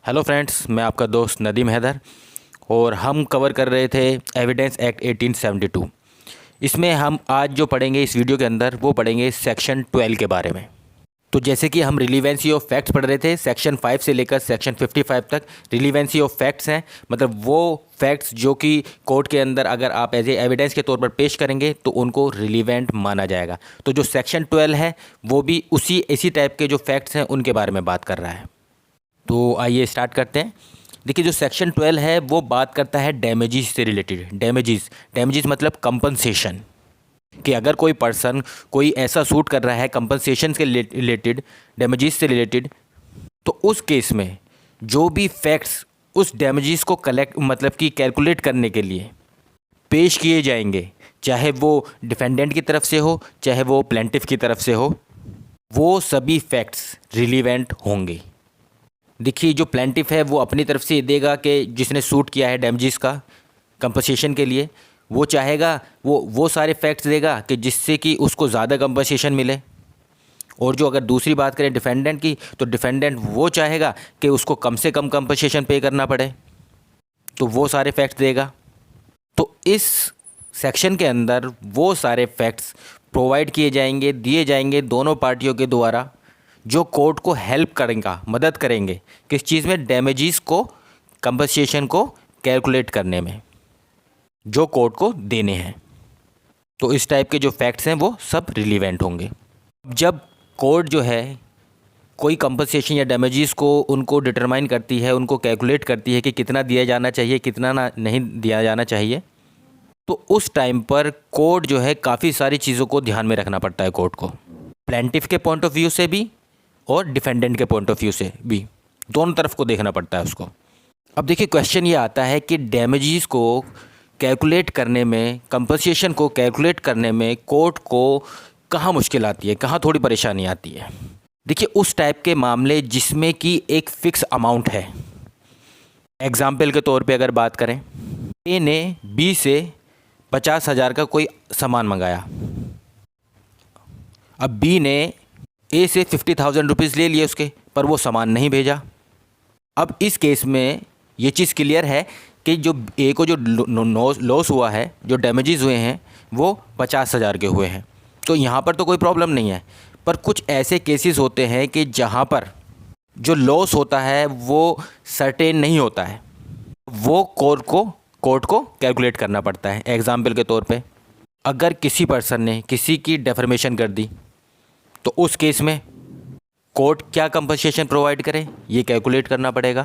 Hello friends, मैं आपका दोस्त नदीम हैदर और हम कवर कर रहे थे एविडेंस एक्ट 1872। इसमें हम आज जो पढ़ेंगे इस वीडियो के अंदर वो पढ़ेंगे सेक्शन 12 के बारे में। तो जैसे कि हम रिलीवेंसी ऑफ फैक्ट्स पढ़ रहे थे, सेक्शन 5 से लेकर सेक्शन 55 तक रिलीवेंसी ऑफ फैक्ट्स हैं, मतलब वो फैक्ट्स जो कि कोर्ट के अंदर अगर आप एज ए एविडेंस के तौर पर पेश करेंगे तो उनको रिलीवेंट माना जाएगा। तो जो सेक्शन 12 है वो भी इसी टाइप के जो फैक्ट्स हैं उनके बारे में बात कर रहा है। तो आइए स्टार्ट करते हैं। देखिए, जो सेक्शन 12 है वो बात करता है डैमेजेस से रिलेटेड। डैमेजेस मतलब कंपनसेशन, कि अगर कोई पर्सन कोई ऐसा सूट कर रहा है कंपनसेशन के रिलेटेड, डैमेजेस से रिलेटेड, तो उस केस में जो भी फैक्ट्स उस डैमेजेस को कलेक्ट मतलब कि कैलकुलेट करने के लिए पेश किए जाएंगे, चाहे वो डिफेंडेंट की तरफ से हो चाहे वो प्लेंटिफ की तरफ से हो, वो सभी फैक्ट्स रिलीवेंट होंगे। देखिए, जो प्लेंटिफ है वो अपनी तरफ से देगा कि जिसने सूट किया है डैमेजेस का कंपनसेशन के लिए, वो चाहेगा वो सारे फैक्ट्स देगा कि जिससे कि उसको ज़्यादा कंपनसेशन मिले। और जो अगर दूसरी बात करें डिफेंडेंट की, तो डिफेंडेंट वो चाहेगा कि उसको कम से कम कंपनसेशन पे करना पड़े, तो वो सारे फैक्ट्स देगा। तो इस सेक्शन के अंदर वो सारे फैक्ट्स प्रोवाइड किए जाएंगे, दिए जाएंगे दोनों पार्टियों के द्वारा, जो कोर्ट को हेल्प करेगा, मदद करेंगे किस चीज़ में, डैमेजेस को, कंपनसेशन को कैलकुलेट करने में, जो कोर्ट को देने हैं। तो इस टाइप के जो फैक्ट्स हैं वो सब रिलीवेंट होंगे। जब कोर्ट जो है कोई कंपनसेशन या डैमेजेस को उनको डिटरमाइन करती है, उनको कैलकुलेट करती है कि कितना दिया जाना चाहिए, कितना नहीं दिया जाना चाहिए, तो उस टाइम पर कोर्ट जो है काफ़ी सारी चीज़ों को ध्यान में रखना पड़ता है कोर्ट को, प्लेंटिफ के पॉइंट ऑफ व्यू से भी और डिफेंडेंट के पॉइंट ऑफ व्यू से भी, दोनों तरफ को देखना पड़ता है उसको। अब देखिए, क्वेश्चन ये आता है कि डैमेजेस को कैलकुलेट करने में, कंपनसेशन को कैलकुलेट करने में कोर्ट को कहाँ मुश्किल आती है, कहाँ थोड़ी परेशानी आती है। देखिए, उस टाइप के मामले जिसमें कि एक फ़िक्स अमाउंट है। एग्ज़ाम्पल के तौर पे अगर बात करें, ए ने बी से 50,000 का कोई सामान मंगाया। अब बी ने ए से 50,000 रुपीज़ ले लिए उसके, पर वो सामान नहीं भेजा। अब इस केस में ये चीज़ क्लियर है कि जो ए को जो लॉस हुआ है, जो डैमेजेस हुए हैं, वो 50,000 के हुए हैं। तो यहाँ पर तो कोई प्रॉब्लम नहीं है। पर कुछ ऐसे केसेस होते हैं कि जहाँ पर जो लॉस होता है वो सर्टेन नहीं होता है, वो कोर्ट को कैलकुलेट करना पड़ता है। एग्जाम्पल के तौर पे, अगर किसी पर्सन ने किसी की डेफर्मेशन कर दी, तो उस केस में कोर्ट क्या कंपनसेशन प्रोवाइड करे, ये कैलकुलेट करना पड़ेगा।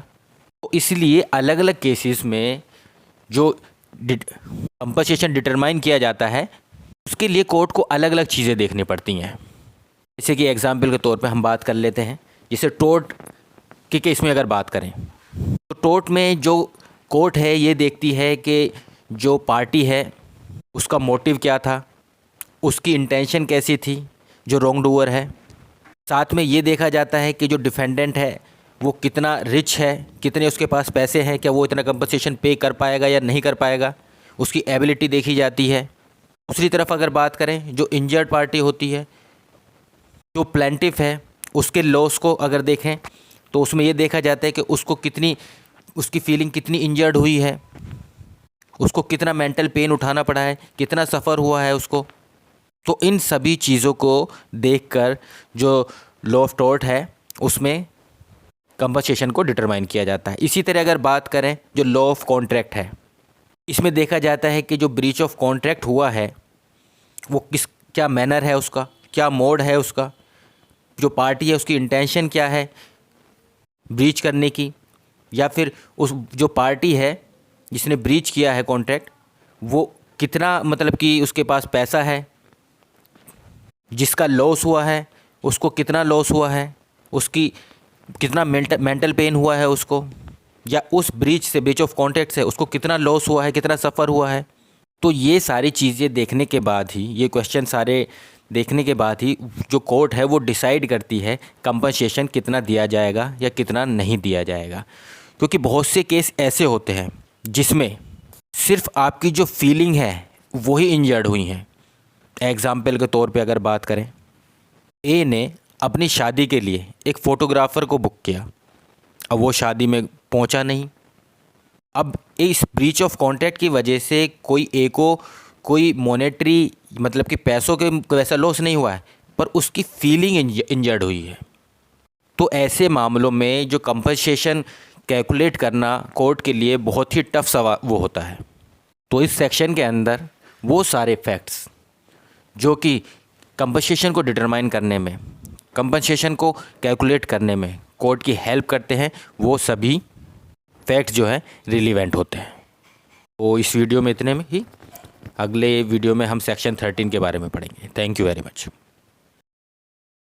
तो इसलिए अलग अलग केसेस में जो कंपनसेशन डिटरमाइन किया जाता है, उसके लिए कोर्ट को अलग अलग चीज़ें देखनी पड़ती हैं। जैसे कि एग्जाम्पल के तौर पे हम बात कर लेते हैं, जैसे टोर्ट के केस में अगर बात करें, तो टोर्ट में जो कोर्ट है ये देखती है कि जो पार्टी है उसका मोटिव क्या था, उसकी इंटेंशन कैसी थी, जो रॉन्ग डूअर है। साथ में ये देखा जाता है कि जो डिफेंडेंट है वो कितना रिच है, कितने उसके पास पैसे हैं, क्या वो इतना कंपनसेशन पे कर पाएगा या नहीं कर पाएगा, उसकी एबिलिटी देखी जाती है। दूसरी तरफ अगर बात करें, जो इंजर्ड पार्टी होती है, जो प्लेंटिफ है, उसके लॉस को अगर देखें तो उसमें ये देखा जाता है कि उसको कितनी, उसकी फीलिंग कितनी इंजर्ड हुई है, उसको कितना मेंटल पेन उठाना पड़ा है, कितना सफ़र हुआ है उसको। तो इन सभी चीज़ों को देखकर जो लॉ ऑफ टॉर्ट है उसमें कंपनसेशन को डिटरमाइन किया जाता है। इसी तरह अगर बात करें जो लॉ ऑफ कॉन्ट्रैक्ट है, इसमें देखा जाता है कि जो ब्रीच ऑफ कॉन्ट्रैक्ट हुआ है वो क्या मैनर है उसका, क्या मोड है उसका, जो पार्टी है उसकी इंटेंशन क्या है ब्रीच करने की, या फिर उस जो पार्टी है जिसने ब्रीच किया है कॉन्ट्रैक्ट, वो कितना मतलब कि उसके पास पैसा है, जिसका लॉस हुआ है उसको कितना लॉस हुआ है, उसकी कितना मेंटल पेन हुआ है उसको, या उस ब्रीच ऑफ कॉन्ट्रैक्ट से उसको कितना लॉस हुआ है, कितना सफ़र हुआ है। तो ये सारी चीज़ें देखने के बाद ही, ये क्वेश्चन सारे देखने के बाद ही जो कोर्ट है वो डिसाइड करती है कंपनसेशन कितना दिया जाएगा या कितना नहीं दिया जाएगा। क्योंकि बहुत से केस ऐसे होते हैं जिसमें सिर्फ आपकी जो फीलिंग है वही इंजर्ड हुई हैं। एग्ज़ाम्पल के तौर पे अगर बात करें, ए ने अपनी शादी के लिए एक फ़ोटोग्राफ़र को बुक किया। अब वो शादी में पहुंचा नहीं। अब इस ब्रीच ऑफ कॉन्ट्रैक्ट की वजह से कोई ए को कोई मॉनेटरी मतलब कि पैसों के वैसा लॉस नहीं हुआ है, पर उसकी फीलिंग इंजर्ड हुई है। तो ऐसे मामलों में जो कंपनसेशन कैलकुलेट करना कोर्ट के लिए बहुत ही टफ सवाल वो होता है। तो इस सेक्शन के अंदर वो सारे फैक्ट्स जो कि कंपनसेशन को डिटरमाइन करने में, कंपनसेशन को कैलकुलेट करने में कोर्ट की हेल्प करते हैं, वो सभी फैक्ट्स जो है रिलीवेंट होते हैं। तो इस वीडियो में इतने में ही, अगले वीडियो में हम सेक्शन 13 के बारे में पढ़ेंगे। Thank you very much.